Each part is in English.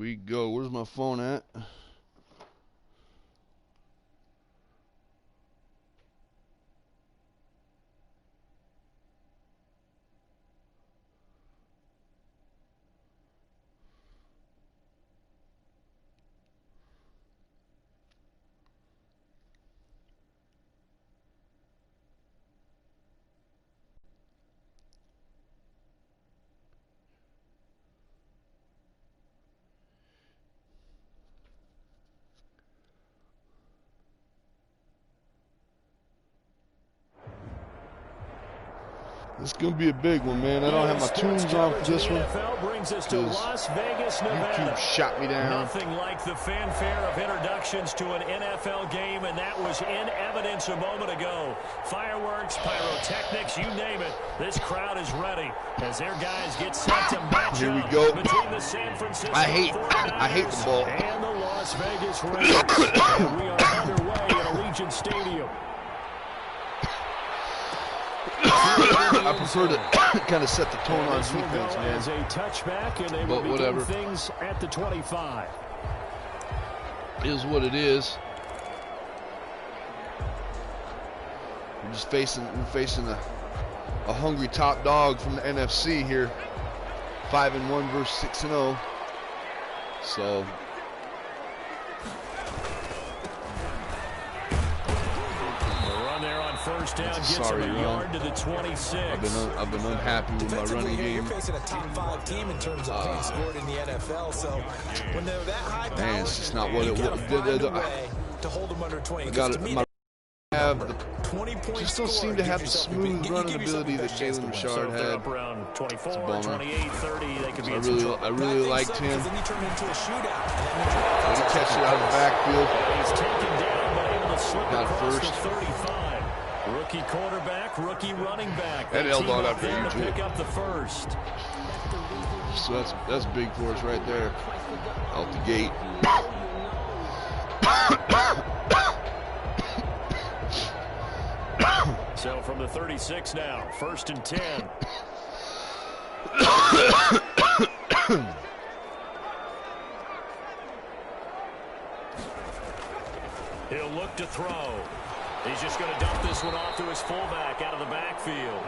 We go. Where's my phone at? This is going to be a big one, man. I don't have my tunes on for this one. Brings us to Las Vegas, Nevada. YouTube shot me down. Nothing like the fanfare of introductions to an NFL game, and that was in evidence a moment ago. Fireworks, pyrotechnics, you name it. This crowd is ready as their guys get set to match Here we up go. between the San Francisco I hate the ball. and the Las Vegas Raiders. And we are underway at Allegiant Stadium. I prefer to kind of set the tone on defense, man. As a touchback, and they but will whatever. Things at the 25. Is what it is. We're just facing a hungry top dog from the NFC here. 5-1 versus 6-0. So. First down gets sorry him a yard to the 26. I've been unhappy with my running game. You're facing a top 5 team in terms of points scored in the NFL. So when they're that high powered, man, it's just not what it was. To hold them under 20. I got it. Have the 20 points. Just don't seem to have the smooth running ability that Jalen Richard had. Around 24, 28, 30, they could be I really liked him. Then you turn into a shootout. He catch it out of the backfield. He's taken down, but able to slip Got across first. the 35. Rookie quarterback, rookie running back. That held on after to you, pick up the first. So that's big for us right there. Out the gate. So from the 36 now, 1st and 10. He'll look to throw. He's just going to dump this one off to his fullback out of the backfield.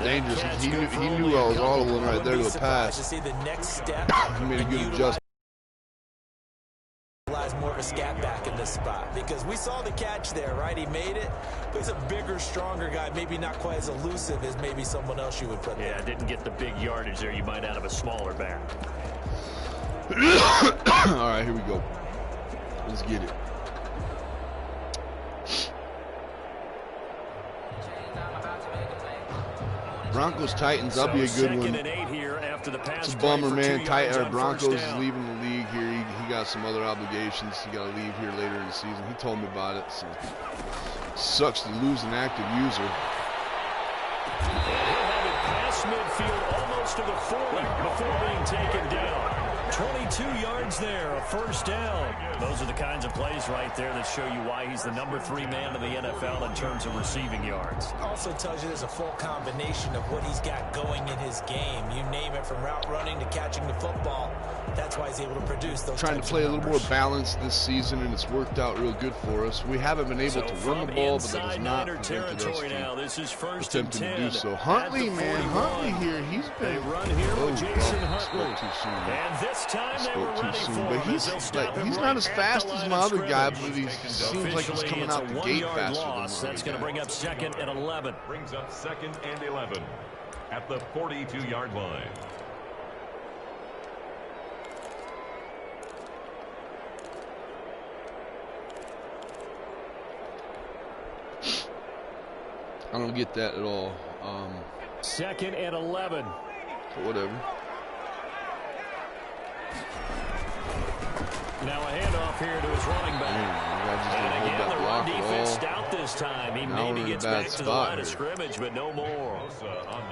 Dangerous. He knew I was audible right there to a pass. To see the next step. He made a good adjustment. More of a scat back in this spot because we saw the catch there, right? He made it, but he's a bigger, stronger guy, maybe not quite as elusive as maybe someone else you would put there. Yeah, didn't get the big yardage there you might out of a smaller back. All right, here we go. Let's get it. Broncos Titans, that'll be a good one. It's a bummer, man. Broncos is leaving the league here. He got some other obligations. He got to leave here later in the season. He told me about it. So sucks to lose an active user. Past midfield, almost to the 40 before being taken down. 22 yards there, a first down. Those are the kinds of plays right there that show you why he's the #3 man in the NFL in terms of receiving yards. Also tells you there's a full combination of what he's got going in his game. You name it, from route running to catching the football. That's why he's able to produce those. Trying to play a little more balanced this season, and it's worked out real good for us. We haven't been able to run the ball, but that does not prevent us from attempting to do so. Huntley, man, Huntley here, he's been. Run here with Jason Huntley. Too soon. And this time they were ready for him. But he's not as fast as my other guy, but he seems like he's coming out the gate faster than my other That's going to bring up 2nd and 11. Brings up 2nd and 11 at the 42-yard line. I don't get that at all. 2nd and 11. Whatever. Now a handoff here to his running back. And again, the run defense stout this time. He maybe gets back to the line of scrimmage, but no more.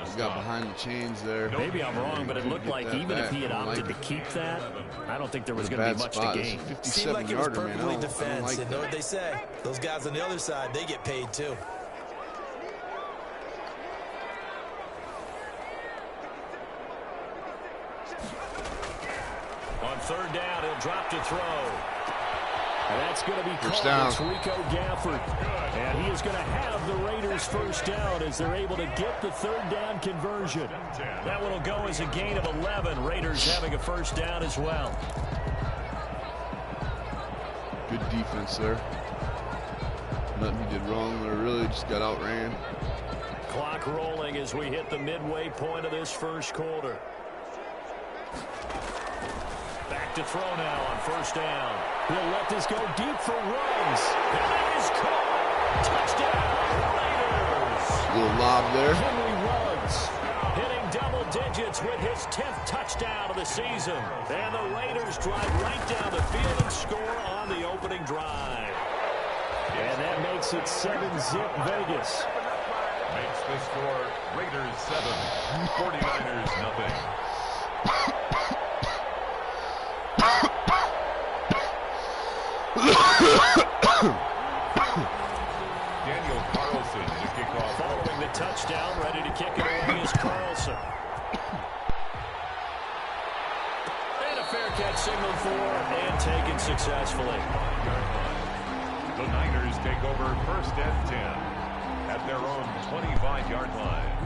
He got behind the chains there. Maybe I'm wrong, but it looked like even if he had opted to keep that, I don't think there was going to be much to gain. 57-yarder, man. I don't like that. You know what they say? Those guys on the other side, they get paid too. third down. He'll drop to throw. And that's going to be First called. down. It's Rico Gafford. And he is going to have the Raiders first down as they're able to get the third down conversion. That one will go as a gain of 11. Raiders having a first down as well. Good defense there. Nothing he did wrong there, really. Just got outran. Clock rolling as we hit the midway point of this first quarter. Back to throw now on first down. He'll let this go deep for runs. And it is caught. Touchdown, Raiders. Little lob there. Henry Ruggs hitting double digits with his 10th touchdown of the season. And the Raiders drive right down the field and score on the opening drive. And that makes it 7-zip Vegas. Makes the score Raiders 7, 49ers nothing. Daniel Carlson to kick off. Following the touchdown, ready to kick it away is Carlson. And a fair catch signaled for and taken successfully. The Niners take over first and 10 at their own 25-yard line.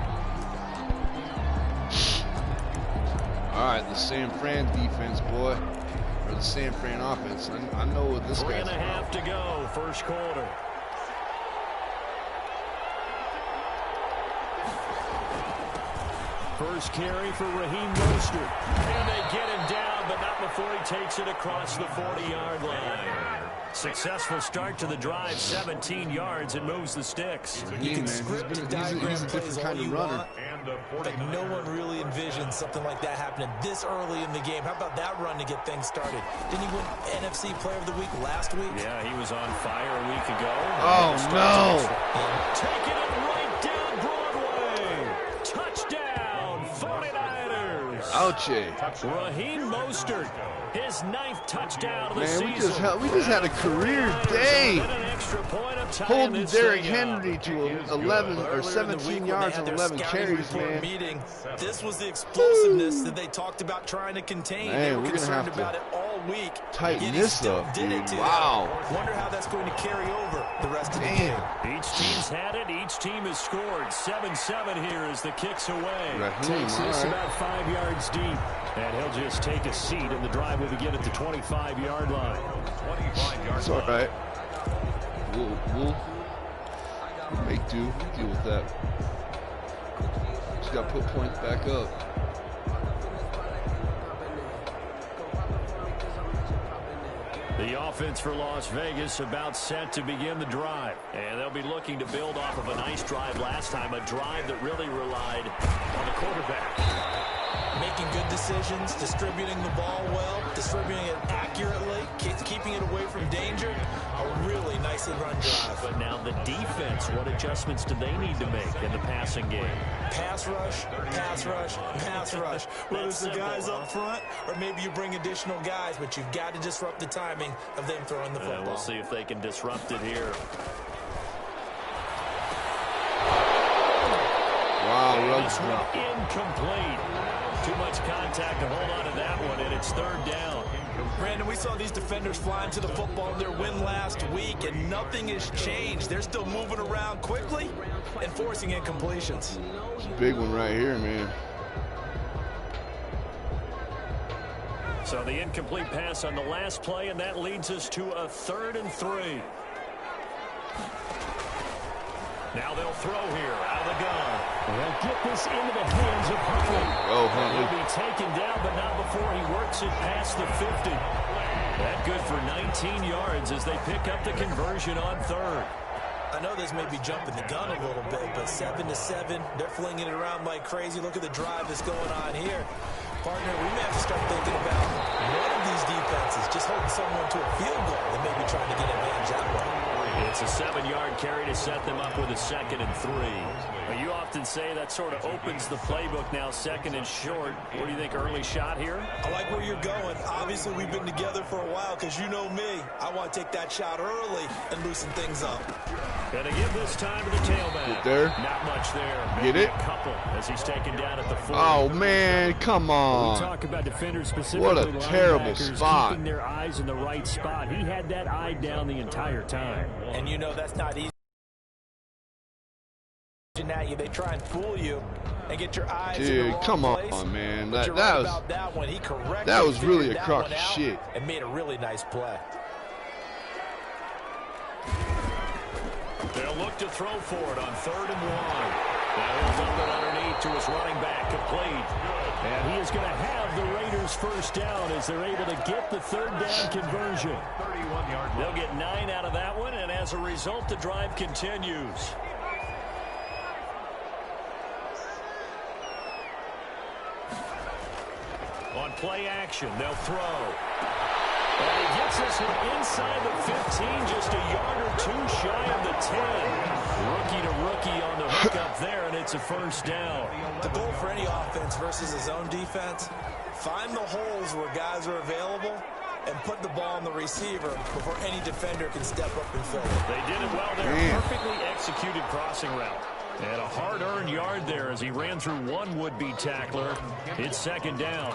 All right, the San Fran defense, boy. Or the San Fran offense. I know what this guy's about. 3.5 to go, first quarter. First carry for Raheem Mostert. And they get him down, but not before he takes it across the 40-yard line. Successful start to the drive, 17 yards, and moves the sticks. You can script and diagram he's a plays different all kind of you runner. want, And the but 49ers. no one really envisioned something like that happening this early in the game. How about that run to get things started? Didn't he win NFC Player of the Week last week? Yeah, he was on fire a week ago. Oh, no. Taking it right down Broadway. Touchdown, 49ers. Ouchie. Raheem Mostert, his 9th touchdown of the Man, season. we just had a career day. And an extra point of time Holding this Derrick thing up. Henry to 11 or Earlier in the 17 week when yards they on had 11 their scouting carries, report man. meeting, this was the explosiveness that they talked about trying to contain. Man, they were we're gonna concerned have to about it all week. tighten yet he this still up, did dude. it to Wow. them. Wonder how that's going to carry over the rest of the Damn. game. Each team's had it. Each team has scored. 7-7 here as the kick's away. Raheem, Takes all this right. about 5 yards deep. And he'll just take a seat, and the drive will begin at the 25-yard line. 25-yard It's all line. right. We'll make do. Deal with that. Just got to put points back up. The offense for Las Vegas about set to begin the drive. And they'll be looking to build off of a nice drive last time, a drive that really relied on the quarterback. Making good decisions, distributing the ball well, distributing it accurately, keeping it away from danger. A really nicely run drive. But now the defense, what adjustments do they need to make in the passing game? Pass rush, pass rush, pass rush. Whether it's the guys up front or maybe you bring additional guys, but you've got to disrupt the timing of them throwing the football. We'll see if they can disrupt it here. Wow, This one Ruggs. incomplete. Too much contact to hold on to that one, and it's third down. Brandon, we saw these defenders flying to the football in their win last week, and nothing has changed. They're still moving around quickly and forcing incompletions. It's a big one right here, man. So the incomplete pass on the last play, and that leads us to a 3rd and 3. Now they'll throw here out of the gun. And they'll get this into the hands of Huntley. Oh, He'll Huntley. be taken down, but not before he works it past the 50. That good for 19 yards as they pick up the conversion on 3rd. I know this may be jumping the gun a little bit, but 7-7, they're flinging it around like crazy. Look at the drive that's going on here. Partner, we may have to start thinking about one of these defenses just holding someone to a field goal and maybe trying to get advantage that way. It's a 7-yard carry to set them up with a 2nd and 3. Well, you often say that sort of opens the playbook now, 2nd and short. What do you think, early shot here? I like where you're going. Obviously, we've been together for a while because you know me. I want to take that shot early and loosen things up. Gonna give this time to the tailback. Get there. Not much there. Get Maybe it? a couple as he's taken down at the 40. Oh, man, come on. We talk about defenders specifically. What a terrible linebackers spot. Keeping their eyes in the right spot. He had that eye down the entire time. And you know that's not easy. At you, they try and fool you and get your eyes in the Dude, wrong come place. on, man. But you're That right was about that one. He correctly that was really figured a that crock one of out shit. and made a really nice play. They'll look to throw for it on 3rd and 1. Now here's over underneath to his running back, complete. And he is going to have the Raiders first down as they're able to get the 3rd down conversion. 31-yard They'll get 9 out of that one, and as a result, the drive continues. On play action, they'll throw. And he gets this one inside the 15, just a yard or 2 shy of the 10. Rookie to rookie on the hook up there, and it's a first down. The goal for any offense versus his own defense, find the holes where guys are available and put the ball on the receiver before any defender can step up and fill it. They did it well there. Perfectly executed crossing route. And a hard-earned yard there as he ran through one would-be tackler. It's 2nd down.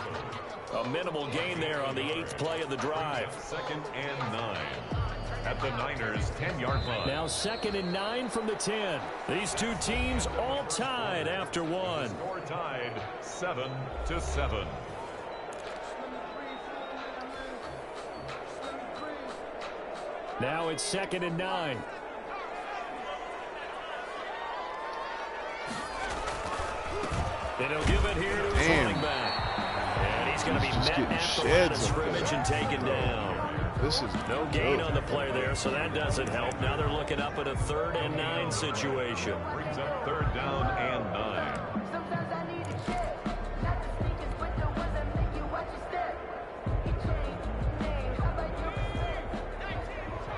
A minimal gain there on the 8th play of the drive. 2nd and 9 at the Niners' 10-yard line. Now 2nd and 9 from the 10. These two teams all tied after one. Score tied 7-7. Now it's 2nd and 9. And he'll give it here to his running back. And he's going to be met at the line of scrimmage and taken down. This is no gain on the play there, so that doesn't help. Now they're looking up at a 3rd and 9 situation. Brings up 3rd down and 9. Sometimes I need a check, not the sneakers, but the ones that make you watch your step. He changed his name, how about your percent?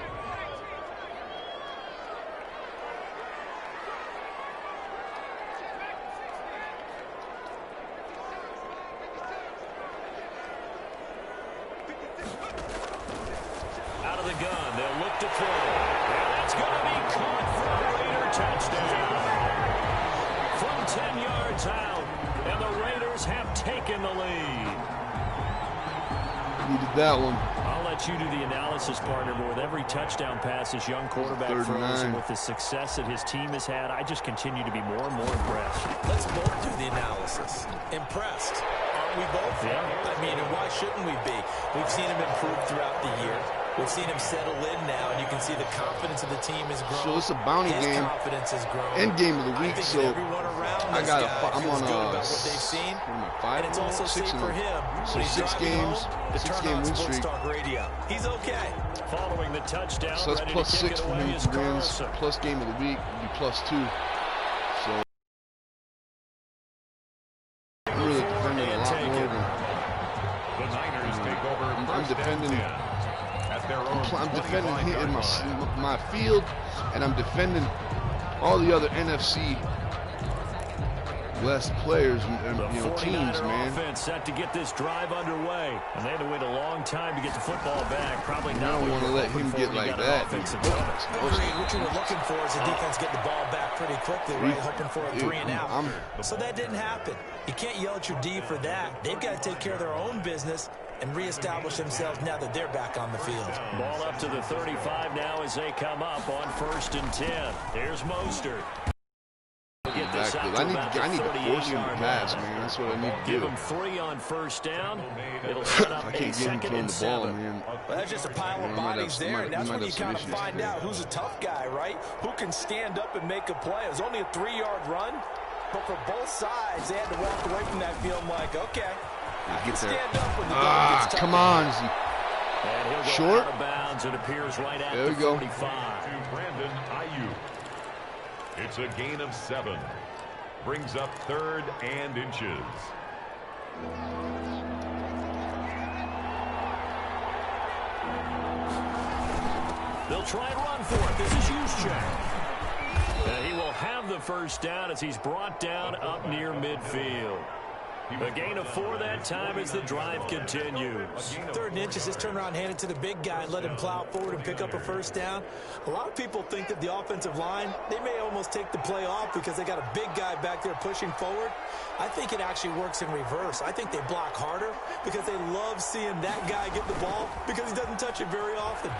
Out of the gun, they'll look to throw. And that's going to be caught for a Raider touchdown. From 10 yards out, and the Raiders have taken the lead. Needed that one. I'll let you do the analysis, partner, but with every touchdown pass this young quarterback throws and with the success that his team has had, I just continue to be more and more impressed. Let's both do the analysis. Impressed. Aren't we both? Yeah. I mean, and why shouldn't we be? We've seen him improve throughout the year. We've seen him settle in now, and you can see the confidence of the team has grown. So it's a bounty His game. confidence has grown. End game of the week, I think so everyone around I this got guy I'm feels on good about what they've seen. What am I, 5? And it's also 6 safe for him. So When he's 6 driving games, home, to 6 turn game on win Sports streak. Talk Radio. He's okay. Following the touchdown, So that's ready plus to kick 6 it for away me is wins. Carlson. Plus game of the week would be plus 2. So I'm really defending a lot more than The Niners take over. I'm defending. At their own I'm defending 25-yard in line. my field, and I'm defending all the other NFC West players and The teams, 49er man. offense set to get this drive underway. And they had to wait a long time to get the football back. Probably I not don't what want to you're let hoping him for get when you like got an that. offense in Dude. front. Agreed. What you were looking for is the defense getting the ball back pretty quickly, right? Hoping for a 3 and out. So that didn't happen. You can't yell at your D for that. They've got to take care of their own business and reestablish themselves now that they're back on the field. Ball up to the 35 now as they come up on 1st and 10. Here's Mostert. Get this out to about the I need to force him to 38-yard pass, line. man. That's what I need to Give do. him 3 on 1st down. It'll set up I a can't get him 2nd throwing and the ball, 7. man. Well, that's just a pile of bodies there, and that's when you kind of find out who's a tough guy, right? Who can stand up and make a play. It was only a 3-yard run, but for both sides, they had to walk away from that feeling like, okay, I can stand up when the going gets tough. Come on. And he'll go Short. out of bounds. It appears right at There the we go. 45. To Brandon Ayuk. It's a gain of 7. Brings up 3rd and inches. They'll try and run for it. This is Juszczyk. And he will have the first down as he's brought down up near midfield. A gain of 4 that time as the drive continues. 3rd and inches, just turn around and hand it to the big guy and let him plow forward and pick up a first down. A lot of people think that the offensive line, they may almost take the play off because they got a big guy back there pushing forward. I think it actually works in reverse. I think they block harder because they love seeing that guy get the ball because he doesn't touch it very often.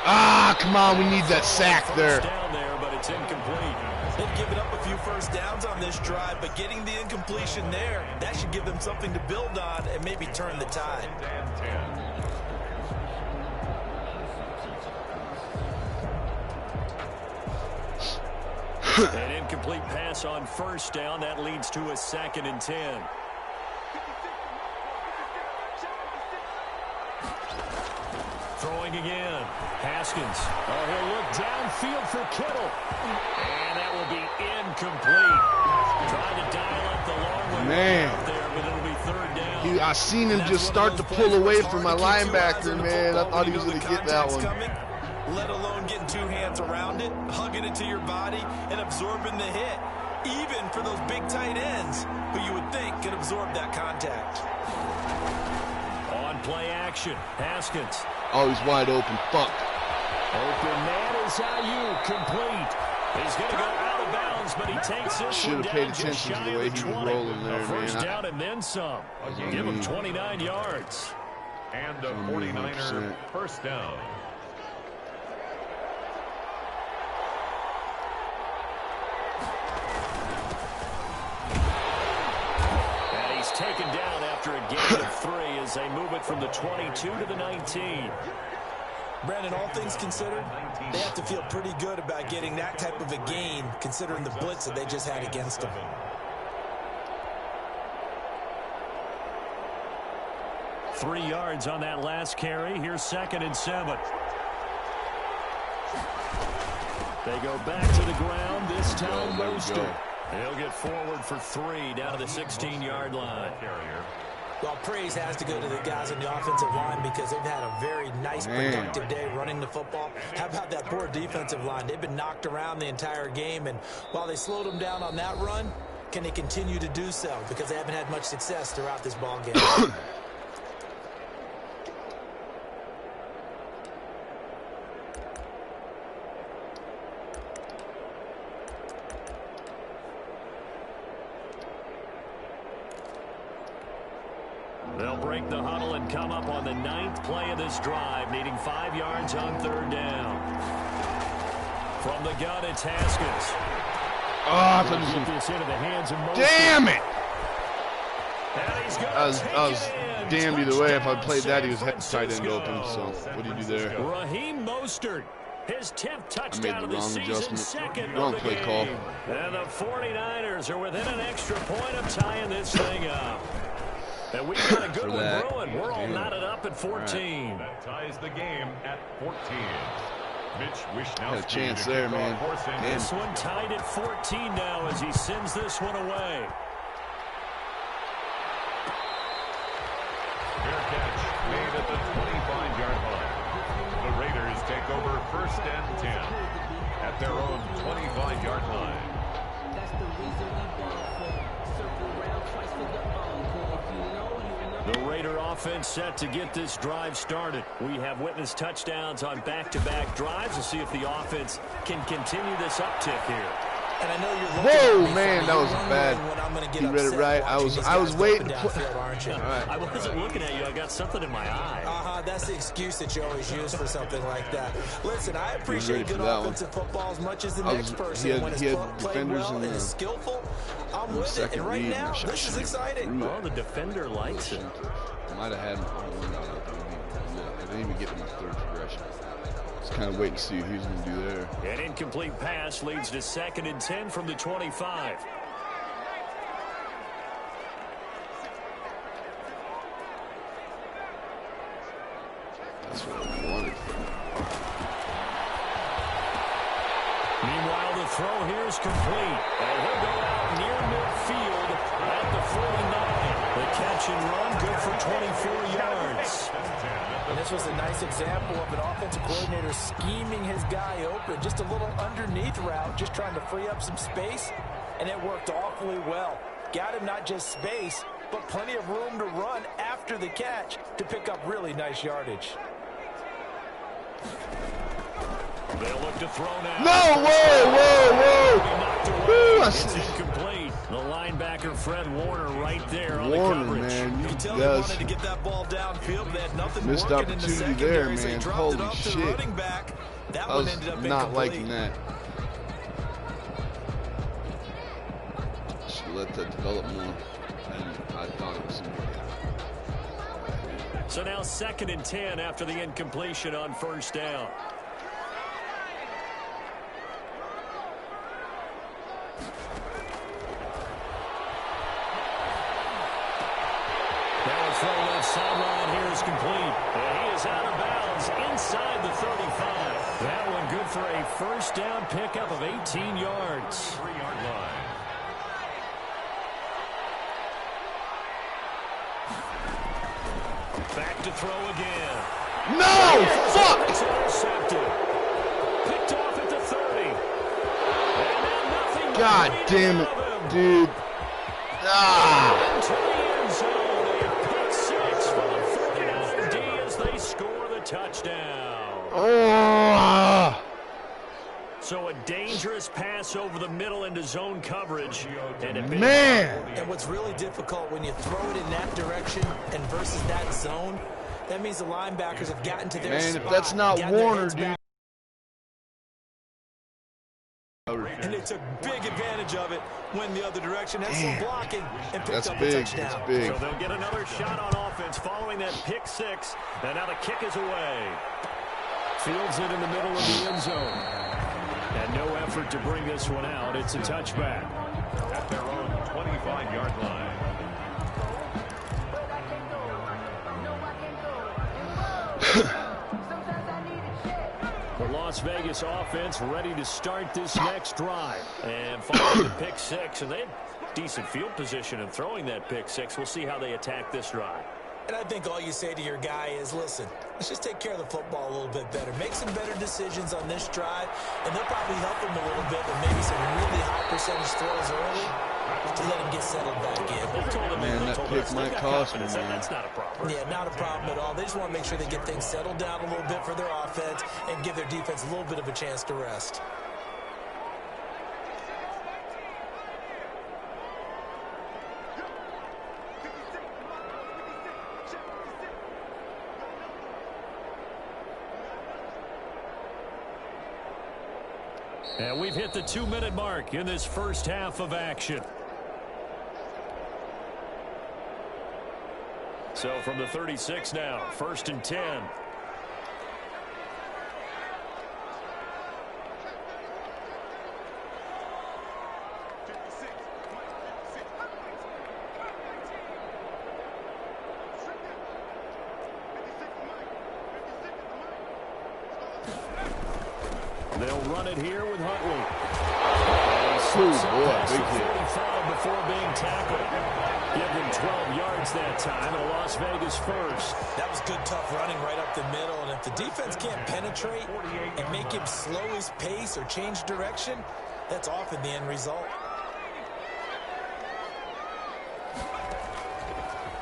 Ah, come on, we need that sack there. Down there, but it's incomplete. They've given up a few first downs on this drive, but getting the incompletion there, that should give them something to build on and maybe turn the tide. An incomplete pass on first down. That leads to a 2nd and 10. Throwing again. Haskins. Oh, he'll look downfield for Kittle. And that will be incomplete. Trying to dial up the long way out there, but it'll be 3rd down. I seen him just start to pull away from my linebacker, man. I thought he was going to get that one. Let alone getting 2 hands around it, hugging it to your body, and absorbing the hit. Even for those big tight ends, who you would think could absorb that contact. On play action, Haskins. Oh, he's wide open. Fuck. Open man is Ayuk, complete. He's going to go out of bounds, but he takes this Should have paid attention to the way he was rolling there, man. First down and then some. Give him 29 yards. And a 49er first down. And he's taken down after a gain of 3 as they move it from the 22 to the 19. Brandon, all things considered, they have to feel pretty good about getting that type of a gain, considering the blitz that they just had against them. Three yards on that last carry. Here's 2nd and 7. They go back to the ground. This time, Mostert. He'll get forward for 3 down to the 16-yard line. Well, praise has to go to the guys on the offensive line because they've had a very nice, productive day running the football. How about that poor defensive line? They've been knocked around the entire game, and while they slowed them down on that run, can they continue to do so? Because they haven't had much success throughout this ball game. They'll break the huddle and come up on the 9th play of this drive, needing 5 yards on 3rd down. From the gun, it's Haskins. Oh, damn it! I was damned either way. If I played that, he was tight end open. So what do you do there? Raheem Mostert, his 10th touchdown of the season, 2nd Wrong of the play game. call. And the 49ers are within an extra point of tying this thing up. And we've got a good one brewing. We're all knotted up at 14. That ties the game at 14. Mitch Wishnowsky. Had a chance there, man. This one tied at 14 now as he sends this one away. Fair catch made at the 25-yard line. The Raiders take over 1st and 10 at their own 25-yard line. That's the reason we ball for. Circle around twice for the encore. If you know, you know. The Raider offense set to get this drive started. We have witnessed touchdowns on back-to-back drives. We'll see if the offense can continue this uptick here. And I know you're looking Whoa, man, that was bad. You read it right. I was waiting. Right. I wasn't looking at you. I got something in my eye. That's the excuse that you always use for something like that. Listen, I appreciate good offensive football as much as the next person. When it's played well and is skillful, I'm with it. And right now, this is exciting. Oh, the defender likes it. Might have had him. I didn't even get to my 3rd progression. Just kind of wait and see what he's going to do there. An incomplete pass leads to 2nd and 10 from the 25. That's what I wanted. Meanwhile, the throw here is complete. And he'll go out near midfield at the 49. The catch and run good for 24 yards. And this was a nice example of an offensive coordinator scheming his guy open. Just a little underneath route, just trying to free up some space, and it worked awfully well. Got him not just space, but plenty of room to run after the catch to pick up really nice yardage. They'll look to throw now. No, whoa. It's incomplete. The linebacker, Fred Warner, right there on Warner, the coverage. man, You you tell they wanted to get that ball downfield, but they had nothing missed working in the opportunity secondary, there, so they man. dropped Holy it off to the shit. running back. That I one was ended up not incomplete. liking that. Should let that develop more. And I thought it was. So now 2nd and 10 after the incompletion on 1st down. Now a throw left sideline here is complete. And he is out of bounds inside the 35. That one good for a 1st down pickup of 18 yards. 3-yard line. Back to throw again. No! Fuck! It's intercepted. Picked off at the 30. And now nothing. God damn it, dude. Ah! Into the end zone. A pick 6 for the 49D as they score the touchdown. Oh! So a dangerous pass over the middle into zone coverage. And it Man! And what's really difficult when you throw it in that direction and versus that zone, that means the linebackers have gotten to their Man, spot. if that's not gotten their Warner, heads dude. back, and they took big advantage of it when the other direction had some blocking and picked That's up big. a touchdown. That's big. So they'll get another shot on offense following that pick 6. And now the kick is away. Fields it in the middle of the end zone. And no effort to bring this one out. It's a touchback. At their own 25-yard line. The Las Vegas offense ready to start this next drive. And following the pick 6, and they had decent field position in throwing that pick 6. We'll see how they attack this drive. And I think all you say to your guy is, listen, let's just take care of the football a little bit better. Make some better decisions on this drive, and they'll probably help him a little bit with maybe some really high percentage throws early to let him get settled back in. Man, that pick might cost me, man. That's not a problem. Yeah, not a problem at all. They just want to make sure they get things settled down a little bit for their offense and give their defense a little bit of a chance to rest. And we've hit the 2-minute mark in this first half of action. So from the 36 now, 1st and 10. They'll run it here with Huntley. Boy, big hit. 45 before being tackled. Give them 12 yards that time, and a Las Vegas first. That was good, tough running right up the middle, and if the defense can't penetrate and make him slow his pace or change direction, that's often the end result.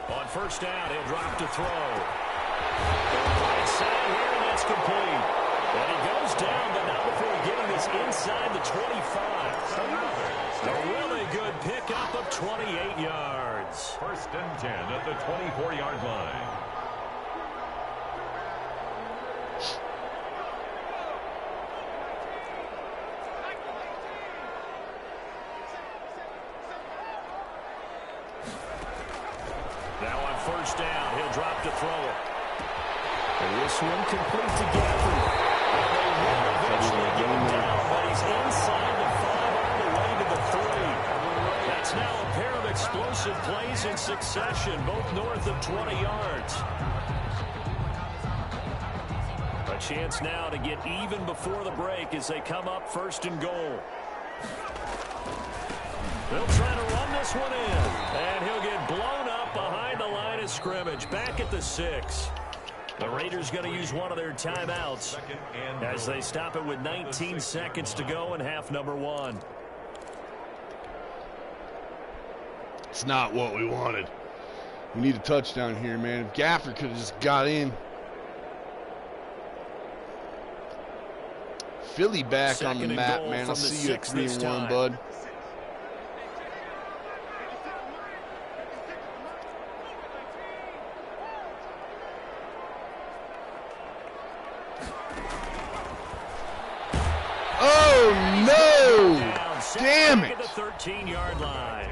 On 1st down, he'll drop to throw. Right side here, and that's complete. And he goes down, but not before getting this inside the 25. A really good pickup of 28 yards. 1st and 10 at the 24-yard line. Now on 1st down, he'll drop to throw it. And this one complete to Gafford. And they will eventually get him down, but he's inside the 5 all the way to the 3. That's now a pair of explosive plays in succession, both north of 20 yards. A chance now to get even before the break as they come up 1st and goal. They'll try to run this one in, and he'll get blown up behind the line of scrimmage, back at the 6. The Raiders going to use one of their timeouts as they stop it with 19 seconds to go in half number 1. It's not what we wanted. We need a touchdown here, man. If Gafford could have just got in. Philly back on the map, man. I'll see you at 3-1, bud. Oh, no! Damn it! The 13-yard line.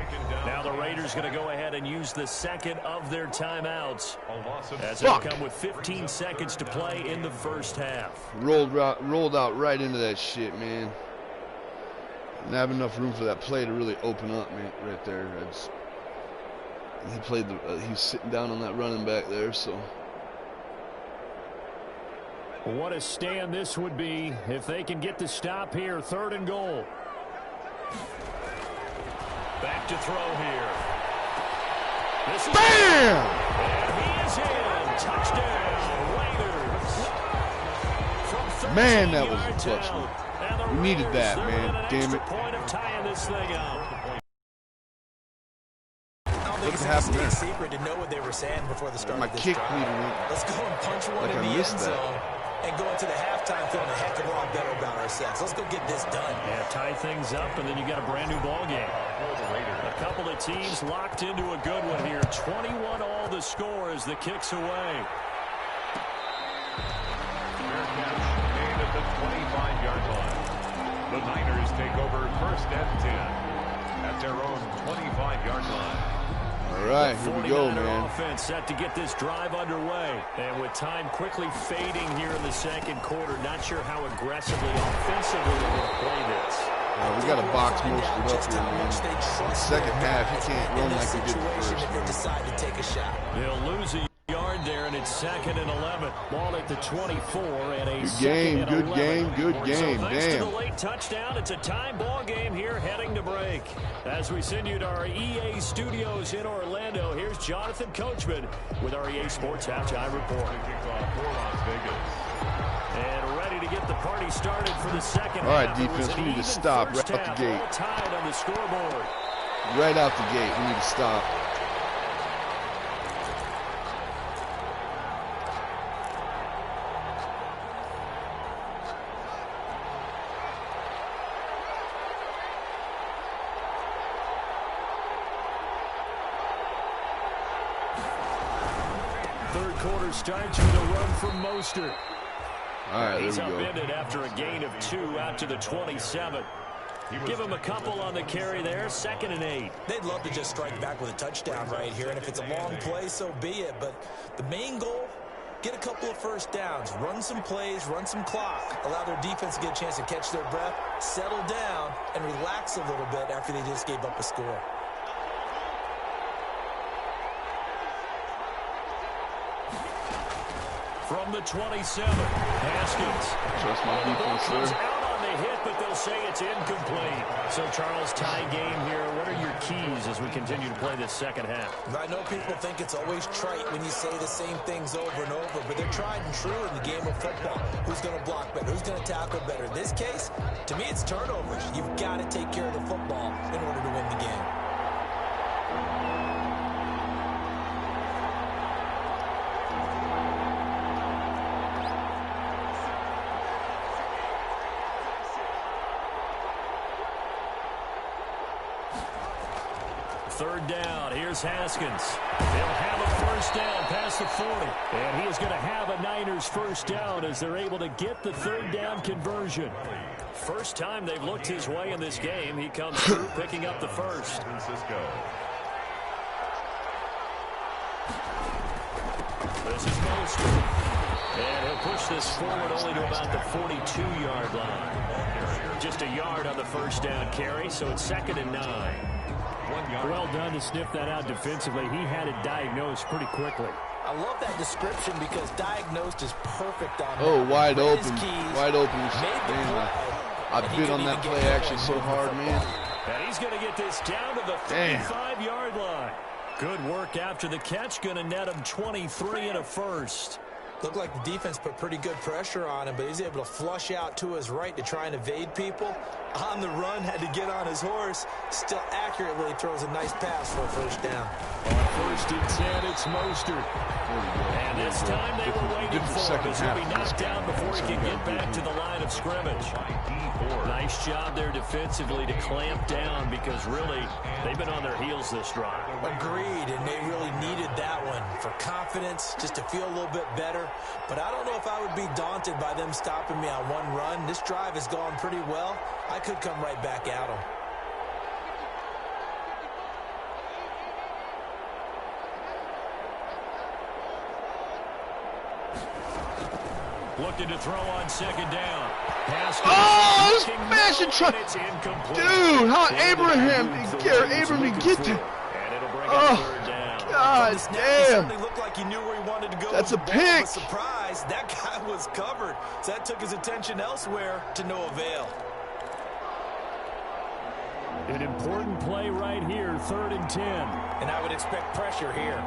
Now the Raiders going to go ahead and use the second of their timeouts as they come with 15 seconds to play in the first half. Rolled out right into that shit, man. Didn't have enough room for that play to really open up, man, right there. He played he's sitting down on that running back there, so. What a stand this would be if they can get the stop here. 3rd and goal. Back to throw here. This is BAM! And he is in. Touchdown, Raiders. Man, that was a touchdown. We needed that, man. Damn it. Point of tying this thing up. What happened there? Secret to know what they were saying before the start My of this kick drive. needed one. Let's go and punch one in the end zone and go into the halftime feeling a heck of a lot better about ourselves. Let's go get this done. Yeah, tie things up, and then you got a brand new ball game. A couple of teams locked into a good one here. 21 all the score as the kick's away. Fair catch made at the 25-yard line. The Niners take over 1st and 10 at their own 25-yard line. All right, here we go, man. Offense set to get this drive underway. And with time quickly fading here in the second quarter, not sure how aggressively, offensively we're going to play this. We got to box most of it up here, man. Second half, he can't run like we did the first. If they decide to take a shot. They'll lose a yard there, and it's 2nd and 11. Ball at the 24 and a good game, good game, good game. So thanks to Damn. the late touchdown, it's a time ball game here heading to break. As we send you to our EA studios in Orlando, here's Jonathan Coachman with our EA Sports Halftime Report. Kickoff for Las Vegas. And ready to get the party started for the second half. All right, defense, we need to stop right out the gate. All tied on the scoreboard. Right out the gate, we need to stop. Third quarter starts with a run from Mostert. All right, He's there we go. upended after a gain of 2 out to the 27. Give him a couple on the carry there. 2nd and 8. They'd love to just strike back with a touchdown right here, and if it's a long play, so be it. But the main goal, get a couple of first downs, run some plays, run some clock, allow their defense to get a chance to catch their breath, settle down, and relax a little bit after they just gave up a score. From the 27, Haskins. Trust my defense Comes there. out on the hit, but they'll say it's incomplete. So, Charles, tie game here. What are your keys as we continue to play this second half? I know people think it's always trite when you say the same things over and over, but they're tried and true in the game of football. Who's going to block better? Who's going to tackle better? In this case, to me, it's turnovers. You've got to take care of the football in order to win the game. Third down. Here's Haskins. They'll have a first down past the 40. And he is going to have a Niners first down as they're able to get the third down conversion. First time they've looked his way in this game. He comes through picking up the first. Francisco. This is Mostert. And he'll push this forward only to about the 42-yard line. Just a yard on the first down carry, so it's 2nd and 9. Well done to sniff that out defensively. He had it diagnosed pretty quickly. I love that description because diagnosed is perfect on Oh, that. wide Read open. his keys, Wide open. made the Man, play, I bit on that play action so hard, man. And he's going to get this down to the 35-yard line. Good work after the catch. Going to net him 23 and a first. Looked like the defense put pretty good pressure on him, but he's able to flush out to his right to try and evade people. On the run, had to get on his horse. Still accurately throws a nice pass for a first down. On 1st and 10, it's Mostert. And this time they were waiting for him as he'll be knocked down before he can get back to the line of scrimmage. Nice job there defensively to clamp down because really they've been on their heels this drive. Agreed, and they really needed that one for confidence, just to feel a little bit better. But I don't know if I would be daunted by them stopping me on one run. This drive has gone pretty well. I could come right back at them. Looking to throw on 2nd down. Pass oh, smashing truck. Dude, how Abraham didn't get to. And it'll bring up 3rd down. God damn. Looked like he knew where he wanted to go. That's a pick. Surprise, that guy was covered. So that took his attention elsewhere to no avail. An important play right here, 3rd and 10. And I would expect pressure here.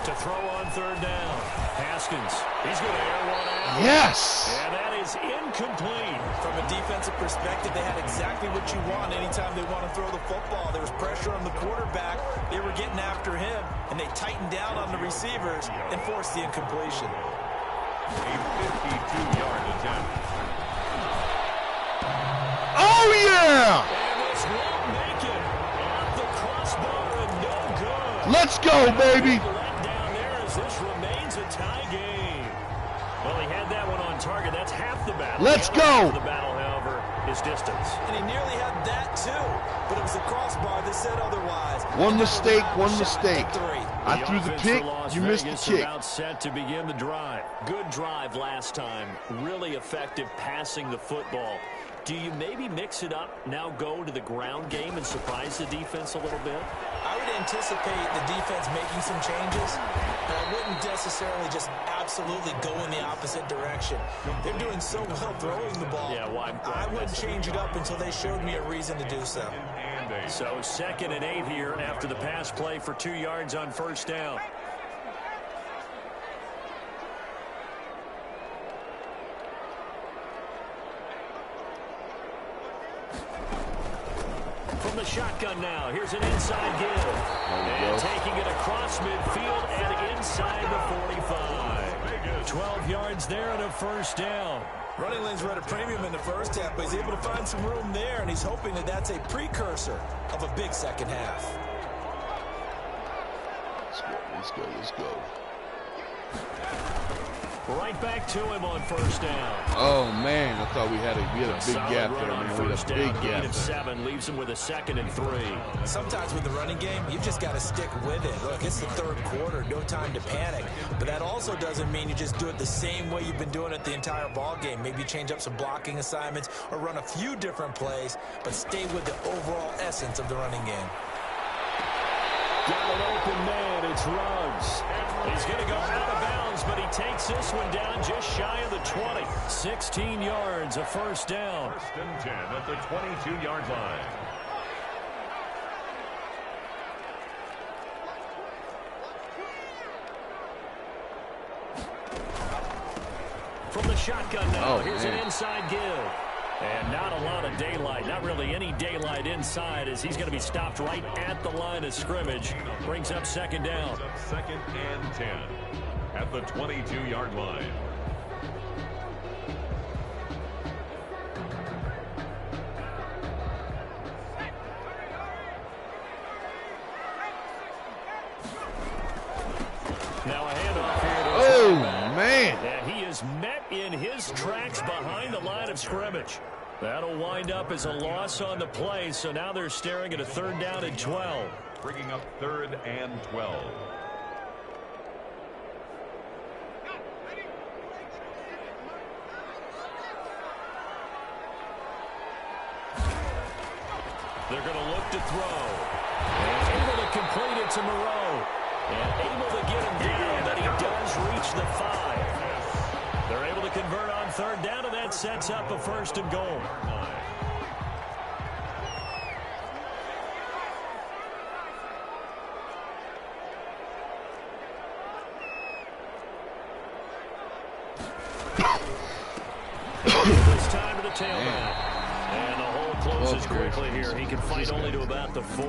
To throw on 3rd down. Haskins, he's going to air one out. Yes! And that is incomplete. From a defensive perspective, they had exactly what you want anytime they want to throw the football. There was pressure on the quarterback. They were getting after him, and they tightened down on the receivers and forced the incompletion. A 52-yard attempt. Oh, yeah! And this won't make it. Off the crossbar and no good. Let's go, baby! This remains a tie game. Well, he had that one on target. That's half the battle. Let's go. The battle, however, is distance. And he nearly had that too, but it was the crossbar that said otherwise. One mistake. I threw the pick, you missed the kick. About set to begin the drive. Good drive last time. Really effective passing the football. Do you maybe mix it up, now go to the ground game and surprise the defense a little bit? I would anticipate the defense making some changes, but I wouldn't necessarily just absolutely go in the opposite direction. They're doing so well throwing the ball. Yeah, why I wouldn't change it up until they showed me a reason to do so. So 2nd and 8 here after the pass play for 2 yards on 1st down. From the shotgun now, here's an inside give. And taking it across midfield and inside the 45. 12 yards there and a 1st down. Running lanes were at a premium in the first half, but he's able to find some room there, and he's hoping that that's a precursor of a big second half. Let's go. Right back to him on 1st down. Oh, man, I thought we had a big gap there, man. We had a big gap of 7 leaves him with a 2nd and 3. Sometimes with the running game, you've just got to stick with it. Look, it's the 3rd quarter, no time to panic. But that also doesn't mean you just do it the same way you've been doing it the entire ball game. Maybe change up some blocking assignments or run a few different plays, but stay with the overall essence of the running game. Got an open man, it's Ruggs. He's going to go out of bounds, but he takes this one down just shy of the 20. 16 yards, a 1st down. 1st and 10 at the 22-yard line. From the shotgun now, here's an inside give. And not a lot of daylight, not really any daylight inside as he's going to be stopped right at the line of scrimmage. Brings up 2nd down. 2nd and 10 at the 22-yard line. Now a handoff here. Oh, man. And he is met in his tracks behind the line of scrimmage. That'll wind up as a loss on the play, so now they're staring at a 3rd down and 12. Bringing up 3rd and 12. They're going to look to throw. And able to complete it to Moreau. And able to get him down, but he does reach the 5. They're able to convert on 3rd down, and that sets up a 1st and goal. tailback. And the hole closes quickly here. He can fight only to about the 4.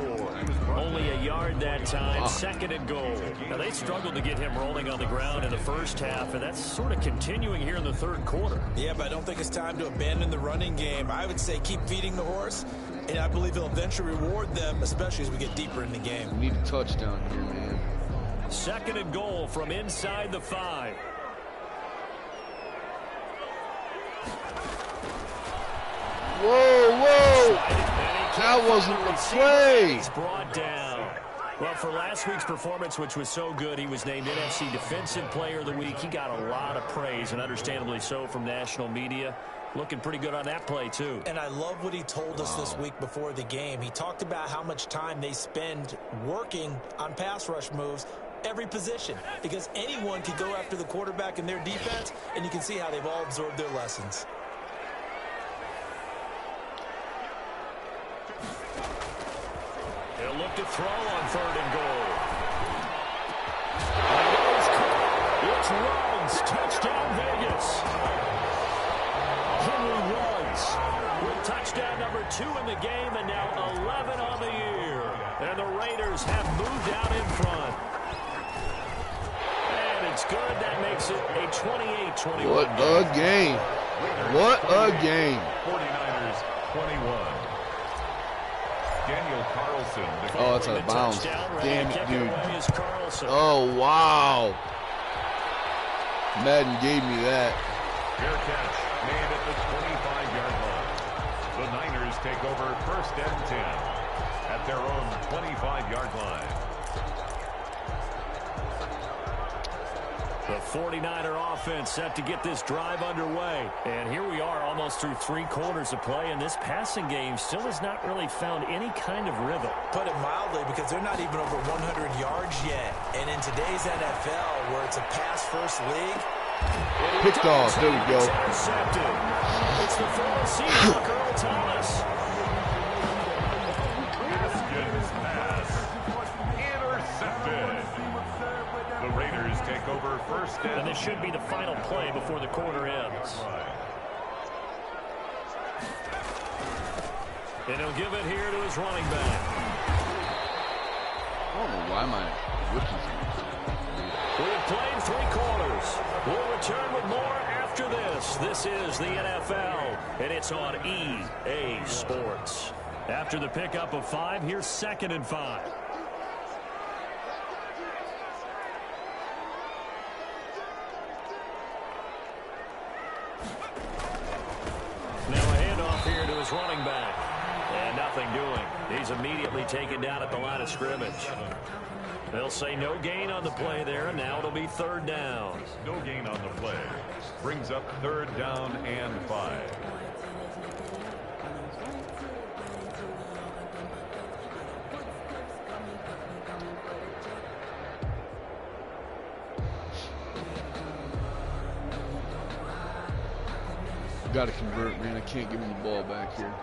Only a yard that time. 2nd and goal. Now, they struggled to get him rolling on the ground in the first half, and that's sort of continuing here in the third quarter. Yeah, but I don't think it's time to abandon the running game. I would say keep feeding the horse, and I believe he'll eventually reward them, especially as we get deeper in the game. We need a touchdown here, man. 2nd and goal from inside the 5. Whoa! That wasn't the play. He's brought down. Well, for last week's performance, which was so good, he was named NFC Defensive Player of the Week. He got a lot of praise, and understandably so, from national media. Looking pretty good on that play, too. And I love what he told us this week before the game. He talked about how much time they spend working on pass rush moves, every position, because anyone can go after the quarterback in their defense, and you can see how they've all absorbed their lessons. He'll look to throw on 3rd and goal. It's Ruggs. Touchdown, Vegas. Henry Ruggs with touchdown number 2 in the game, and now 11 on the year. And the Raiders have moved out in front. And it's good. That makes it a 28-21. What a game. What a game. 49ers 21. Daniel Carlson. Oh, it's out of bounds. Damn it, dude. Carlson. Oh, wow. Madden gave me that. Fair catch made at the 25-yard line. The Niners take over 1st and 10 at their own 25-yard line. The 49er offense set to get this drive underway. And here we are almost through 3 quarters of play, and this passing game still has not really found any kind of rhythm. Put it mildly, because they're not even over 100 yards yet. And in today's NFL, where it's a pass-first league, Picked off. There we go. Intercepted. It's the full receiver, Earl Thomas. Haskins pass. Intercepted. The Raiders take over 1st And this should be the final play before the quarter ends. And he'll give it here to his running back. I don't know why my rookies. We have played 3 quarters. We'll return with more after this. This is the NFL, and it's on EA Sports. After the pickup of 5, here's 2nd and 5. Now a handoff here to his running back. And nothing doing. He's immediately taken down at the line of scrimmage. They'll say no gain on the play there, and now it'll be 3rd down. No gain on the play. Brings up 3rd down and 5. Got to convert, man. I can't give him the ball back here.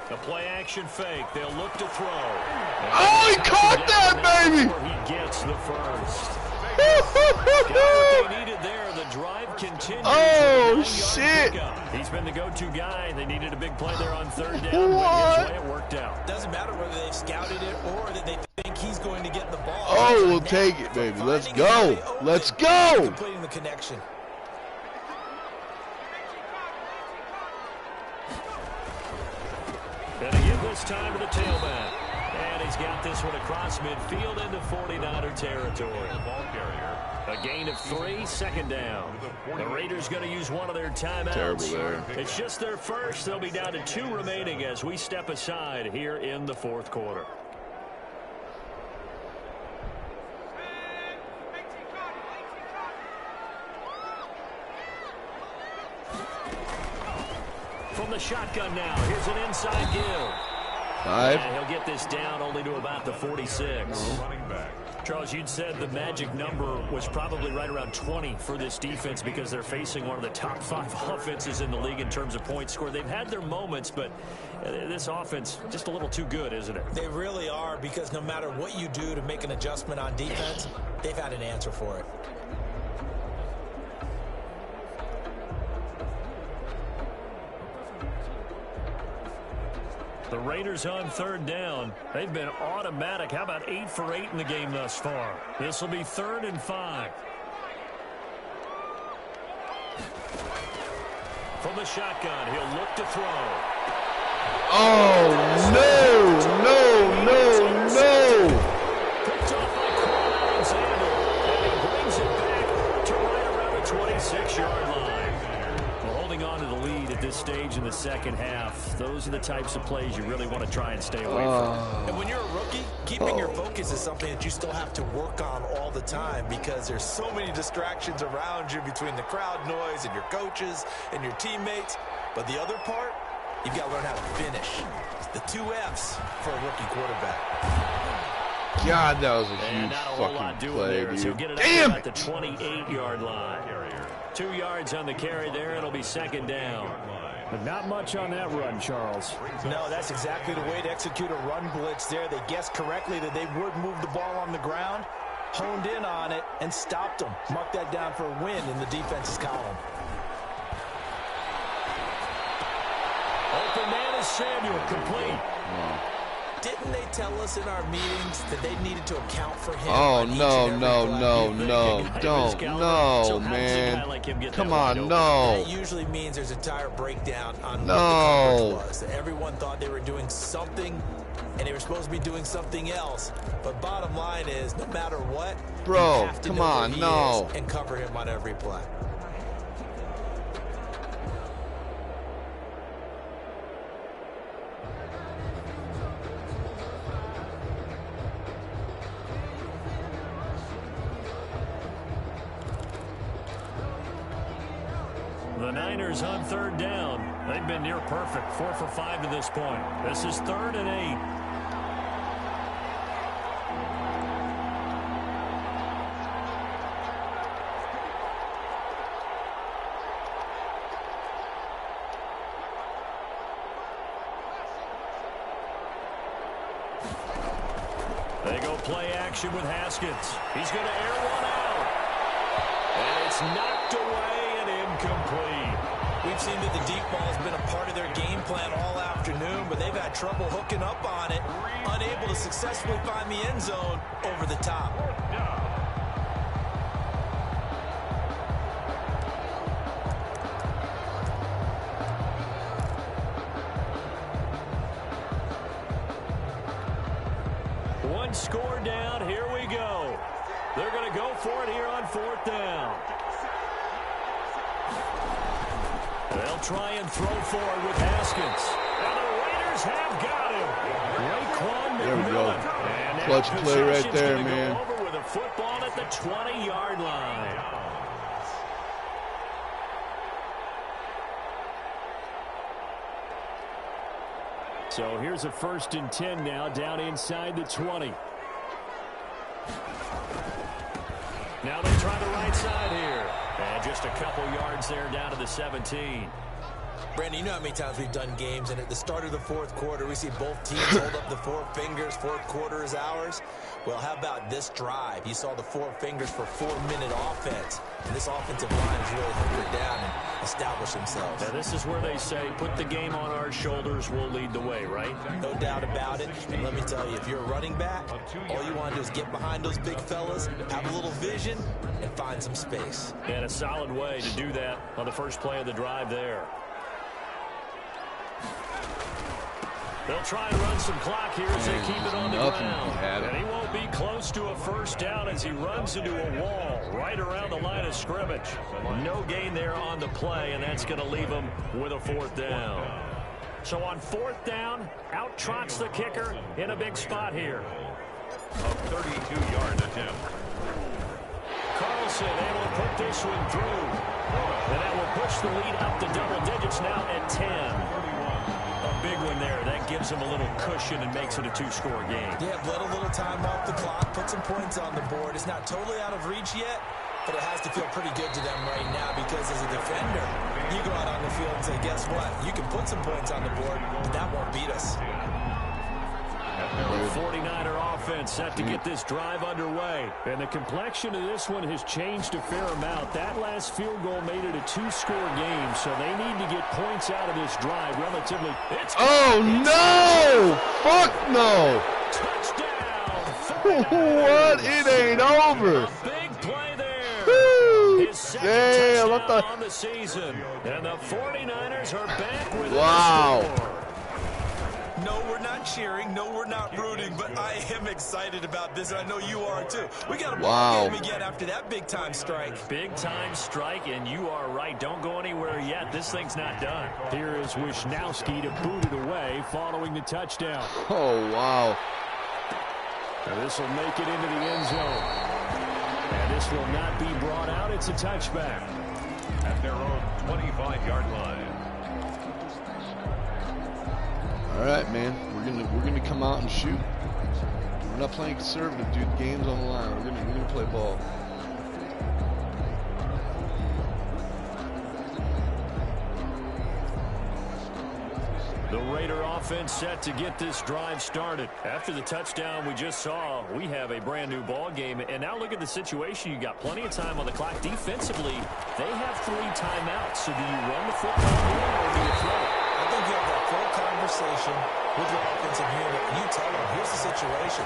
The play action fake. They'll look to throw. Oh, he caught that, baby! He gets the first. Got what they needed there. The drive continues. Oh, shit. He's been the go-to guy. They needed a big play there on 3rd down. But his way it worked out. doesn't matter whether they've scouted it or that they think he's going to get the ball. Oh, we'll take it, baby. Let's go. Let's go. Completing the connection. And to give this time to the tailback. And he's got this one across midfield into 49er territory. Ball carrier. A gain of 3, 2nd down. The Raiders going to use one of their timeouts. Terrible there. It's just their first. They'll be down to 2 remaining as we step aside here in the 4th quarter. From the shotgun now, here's an inside give. 5. And he'll get this down only to about the 46. Running back. Charles, you'd said the magic number was probably right around 20 for this defense because they're facing one of the top 5 offenses in the league in terms of points scored. They've had their moments, but this offense just a little too good, isn't it? They really are, because no matter what you do to make an adjustment on defense, they've had an answer for it. The Raiders on 3rd down. They've been automatic. How about 8 for 8 in the game thus far? This will be 3rd and 5. From the shotgun, he'll look to throw. Oh, no. Picked off by Alexander. And he brings it back to right around the 26-yard line. Well, holding on to the lead at this stage in the second half, those are the types of plays you really want to try and stay away from. And when you're a rookie, keeping your focus is something that you still have to work on all the time, because there's so many distractions around you between the crowd noise and your coaches and your teammates. But the other part, you've got to learn how to finish. The 2 F's for a rookie quarterback. God, that was a And huge not a whole lot fucking doing play, there. dude. So get it Damn up at the 28-yard line. 2 yards on the carry there. It'll be 2nd down. But not much on that run, Charles. No, that's exactly the way to execute a run blitz there. They guessed correctly that they would move the ball on the ground, honed in on it, and stopped them. Mark that down for a win in the defense's column. Open man is Samuel, complete. Didn't they tell us in our meetings that they needed to account for him? Oh, no, man. Come on, no. That usually means there's a tire breakdown on what the coverage was. Everyone thought they were doing something, and they were supposed to be doing something else. But bottom line is, no matter what, bro, you have to come know on, where he no. is and cover him on every play. The Niners on 3rd down. They've been near perfect. 4 for 5 to this point. This is 3rd and 8. They go play action with Haskins. He's going to air one out. And it's knocked away and incomplete. We've seen that the deep ball has been a part of their game plan all afternoon, but they've had trouble hooking up on it, unable to successfully find the end zone over the top. One score down. Here we go. They're going to go for it here on 4th down. They'll try and throw forward with Haskins. And the Raiders have got him. There we go. Clutch play right there, man. Go over with a football at the 20-yard line. So here's a 1st and 10 now, down inside the 20. Now they try the right side here. And just a couple yards there down to the 17. Brandon, you know how many times we've done games, and at the start of the 4th quarter, we see both teams hold up the 4 fingers, 4th quarter is ours. Well, how about this drive? You saw the 4 fingers for 4-minute offense, and this offensive line has really hunkered down and established themselves. Now, this is where they say, put the game on our shoulders, we'll lead the way, right? No doubt about it. And let me tell you, if you're a running back, all you want to do is get behind those big fellas, have a little vision, and find some space. And a solid way to do that on the first play of the drive there. They'll try and run some clock here as they keep it on the ground. And he won't be close to a 1st down as he runs into a wall right around the line of scrimmage. No gain there on the play, and that's going to leave him with a 4th down. So on 4th down, out trots the kicker in a big spot here. A 32-yard attempt. Carlson able to put this one through. And that will push the lead up to double digits now at 10. big one there. That gives them a little cushion and makes it a two-score game. Yeah, let a little time off the clock, put some points on the board. It's not totally out of reach yet, but it has to feel pretty good to them right now because as a defender, you go out on the field and say, guess what? You can put some points on the board, but that won't beat us. The 49er offense set to get this drive underway. And the complexion of this one has changed a fair amount. That last field goal made it a two-score game, so they need to get points out of this drive relatively. Oh, no! Fuck no! Touchdown! What? It ain't over. Big play there. His second touchdown on the season. And the 49ers are back with a score. No, we're not cheering. No, we're not rooting, but I am excited about this, and I know you are too. We got a ball game again after that big-time strike. Big-time strike, and you are right. Don't go anywhere yet. This thing's not done. Here is Wisnowski to boot it away following the touchdown. Oh, wow. Now this will make it into the end zone. And this will not be brought out. It's a touchback. At their own 25-yard line. All right, man. We're gonna come out and shoot. We're not playing conservative, dude. The game's on the line. We're gonna play ball. The Raider offense set to get this drive started. After the touchdown we just saw, we have a brand new ball game. And now look at the situation. You got plenty of time on the clock. Defensively, they have 3 timeouts. So do you run the football or do you throw it? I think you have that full conversation with your offensive unit, and you tell them, here's the situation.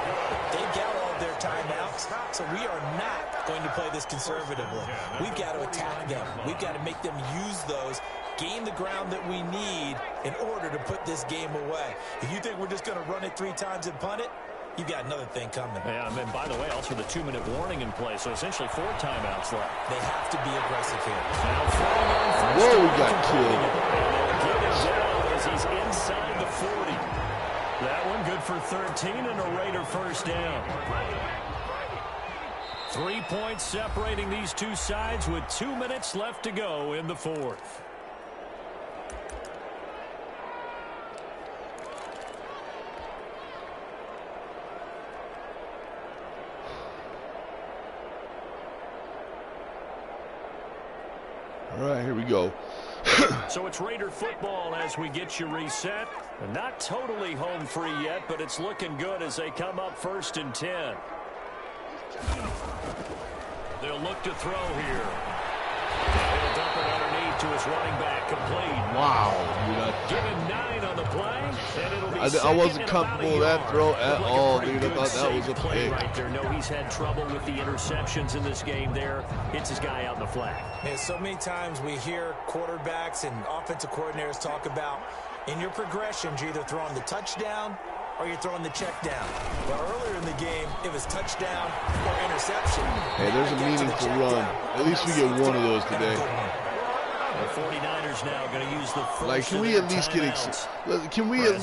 They've got all of their timeouts, so we are not going to play this conservatively. We've got to attack them. We've got to make them use those, gain the ground that we need in order to put this game away. If you think we're just going to run it 3 times and punt it, you've got another thing coming. Yeah, and by the way, also the 2-minute warning in play, so essentially 4 timeouts left. They have to be aggressive here. Whoa, we got killed. As he's inside the 40. That one good for 13 and a Raider first down. 3 points separating these two sides with 2 minutes left to go in the fourth. All right, here we go. So it's Raider football as we get you reset. Not totally home free yet, but it's looking good as they come up 1st and 10. They'll look to throw here. He'll dump it underneath to his running back, complete. Wow. Given 9 on the play, and it'll be I wasn't comfortable with that throw at all, dude. I thought that was a play pick. right there. No, he's had trouble with the interceptions in this game there. Hits his guy out in the flat. Man, so many times we hear quarterbacks and offensive coordinators talk about in your progressions, you're either throwing the touchdown or you're throwing the check down. Well, earlier in the game, it was touchdown or interception. Hey, there's a meaningful run. At least we get one of those today. The 49ers now going to use the first. Like, can we at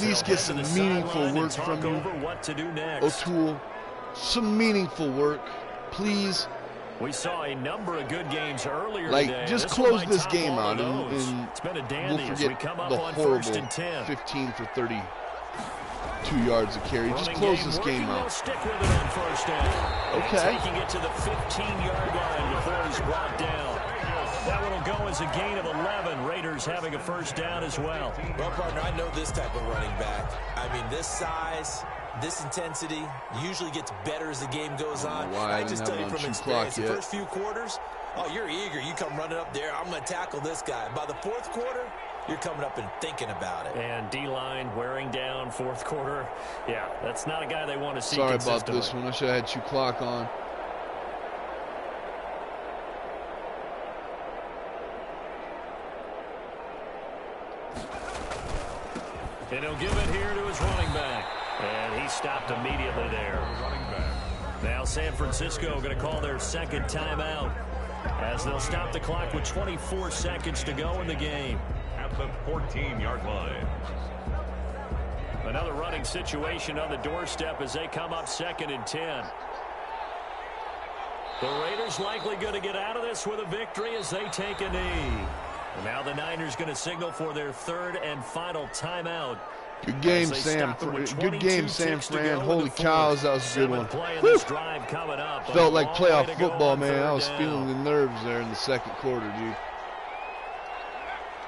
least get some meaningful work from you, O'Toole? Some meaningful work, please. We saw a number of good games earlier like, today. just close this game out, and it's been a dandy we'll as forget we come up the on horrible 1st and 10. 15 for 32 yards of carry. Just close this game out. Stick with it on 1st down. Okay. Taking it to the 15-yard line before he's brought down. That one will go as a gain of 11. Raiders having a 1st down as well. Well, partner, I know this type of running back. I mean, this size, this intensity usually gets better as the game goes on. I just tell you from experience, the first few quarters, oh, you're eager. You come running up there. I'm going to tackle this guy. By the 4th quarter, you're coming up and thinking about it. And D-line wearing down 4th quarter. Yeah, that's not a guy they want to see. Sorry about this one. I should have had you clock on. And he'll give it here to his running back. And he stopped immediately there. Now San Francisco going to call their 2nd timeout as they'll stop the clock with 24 seconds to go in the game. At the 14-yard line. Another running situation on the doorstep as they come up 2nd and 10. The Raiders likely going to get out of this with a victory as they take a knee. Now the Niners going to signal for their 3rd and final timeout Good game, Sam. Good game, Sam Fran. Holy cows, that was a good one. Felt like playoff football, man. I was feeling the nerves there in the second quarter, dude.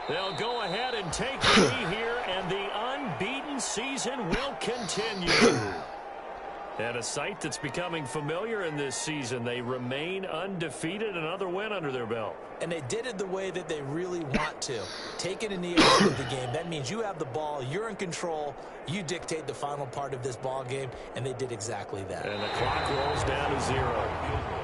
They'll go ahead and take the lead here, and the unbeaten season will continue. And a sight that's becoming familiar in this season. They remain undefeated, another win under their belt. And they did it the way that they really want to. Taking a knee at the end of the game. That means you have the ball, you're in control, you dictate the final part of this ball game, and they did exactly that. And the clock rolls down to 0.